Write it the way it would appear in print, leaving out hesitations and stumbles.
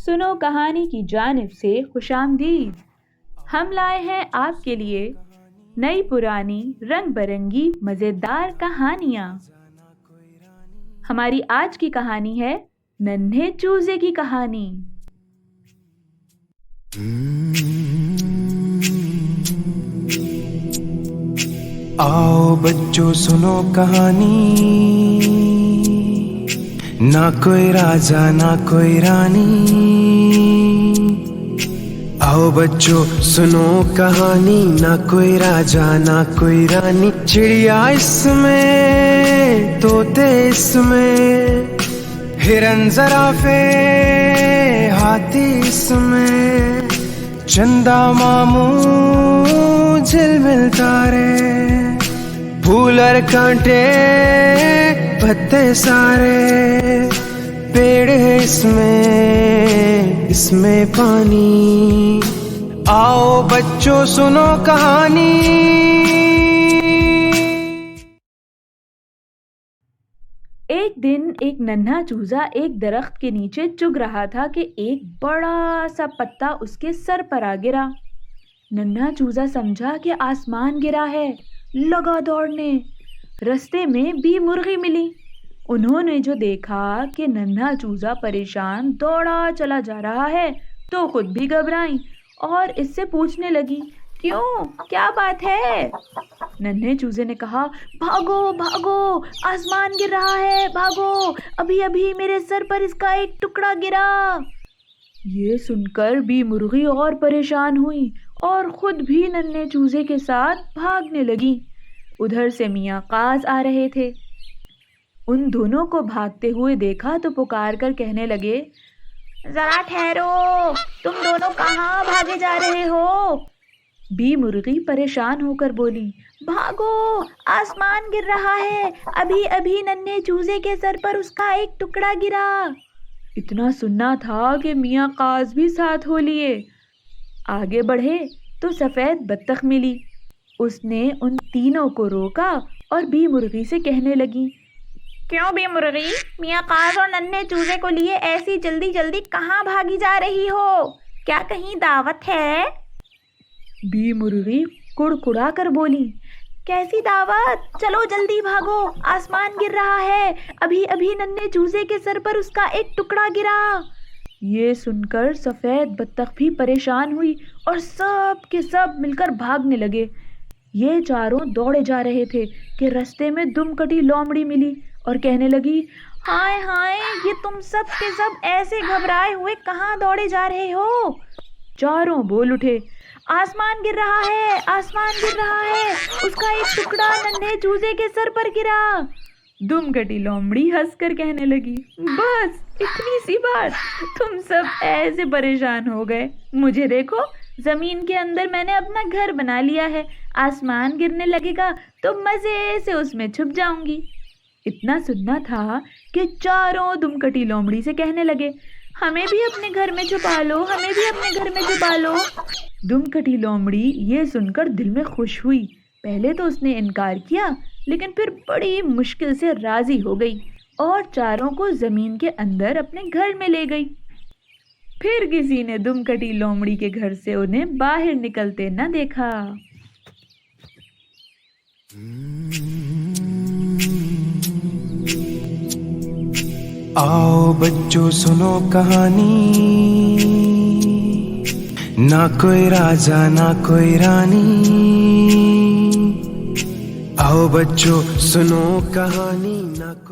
سنو کہانی کی جانب سے خوش آمدید۔ ہم لائے ہیں آپ کے لیے نئی پرانی رنگ برنگی مزیدار کہانیاں۔ ہماری آج کی کہانی ہے ننھے چوزے کی کہانی۔ آؤ بچوں سنو کہانی، نہ کوئی راجا نہ کوئی رانی۔ آؤ بچوں سنو کہانی، نہ کوئی راجا نہ کوئی رانی۔ چڑیا اس میں، طوطے اس میں، ہرن زرافے، ہاتھی اس میں، چندا ماموں جھل مل تارے، پھول اور کانٹے پتے سارے، پیڑ ہے اس میں پانی۔ آؤ بچوں سنو کہانی۔ ایک دن ایک ننھا چوزا ایک درخت کے نیچے چگ رہا تھا کہ ایک بڑا سا پتا اس کے سر پر آ گرا۔ ننھا چوزا سمجھا کہ آسمان گرا ہے، لگا دوڑنے۔ رستے میں بی مرغی ملی۔ انہوں نے جو دیکھا کہ ننھا چوزا پریشان دوڑا چلا جا رہا ہے تو خود بھی گھبرائیں اور اس سے پوچھنے لگی، کیوں؟ کیا بات ہے؟ ننھے چوزے نے کہا، بھاگو بھاگو، آسمان گر رہا ہے، بھاگو، ابھی ابھی میرے سر پر اس کا ایک ٹکڑا گرا۔ یہ سن کر بی مرغی اور پریشان ہوئی اور خود بھی ننھے چوزے کے ساتھ بھاگنے لگی۔ ادھر سے میاں قاز آ رہے تھے۔ ان دونوں کو بھاگتے ہوئے دیکھا تو پکار کر کہنے لگے، ذرا ٹھہرو، تم دونوں کہاں بھاگے جا رہے ہو؟ بی مرغی پریشان ہو کر بولی، بھاگو، آسمان گر رہا ہے، ابھی ابھی ننھے چوزے کے سر پر اس کا ایک ٹکڑا گرا۔ اتنا سننا تھا کہ میاں قاز بھی ساتھ ہو لیے۔ آگے بڑھے تو سفید بطخ ملی۔ اس نے ان تینوں کو روکا اور بی مرغی سے کہنے لگی، کیوں بی مرغی، میاں قاز اور ننھے چوزے کو لیے ایسی جلدی جلدی کہاں بھاگی جا رہی ہو؟ کیا کہیں دعوت ہے؟ بی مرغی کڑکڑا کر بولی، کیسی دعوت؟ چلو جلدی بھاگو، آسمان گر رہا ہے، ابھی ابھی ننھے چوزے کے سر پر اس کا ایک ٹکڑا گرا۔ یہ سن کر سفید بطخ بھی پریشان ہوئی اور سب کے سب مل کر بھاگنے لگے۔ یہ چاروں دوڑے جا رہے تھے کہ رستے میں دم کٹی لومڑی ملی اور کہنے لگی، ہائے ہائے، یہ تم سب کے سب ایسے گھبرائے ہوئے کہاں دوڑے جا رہے ہو؟ چاروں بول اٹھے، آسمان گر رہا ہے، آسمان گر رہا ہے، اس کا ایک ٹکڑا ننھے چوزے کے سر پر گرا۔ دم کٹی لومڑی ہنس کر کہنے لگی، بس اتنی سی بات، تم سب ایسے پریشان ہو گئے؟ مجھے دیکھو، زمین کے اندر میں نے اپنا گھر بنا لیا ہے، آسمان گرنے لگے گا تو مزے سے اس میں چھپ جاؤں گی۔ اتنا سننا تھا کہ چاروں دم کٹی لومڑی سے کہنے لگے، ہمیں بھی اپنے گھر میں چھپا لو، ہمیں بھی اپنے گھر میں چھپا لو۔ دم کٹی لومڑی یہ سن کر دل میں خوش ہوئی۔ پہلے تو اس نے انکار کیا، لیکن پھر بڑی مشکل سے راضی ہو گئی اور چاروں کو زمین کے اندر اپنے گھر میں لے گئی۔ پھر کسی نے دم کٹی لومڑی کے گھر سے انہیں باہر نکلتے نہ دیکھا۔ آؤ بچوں سنو کہانی، نہ کوئی راجا نہ کوئی رانی۔ آؤ بچوں سنو کہانی، نہ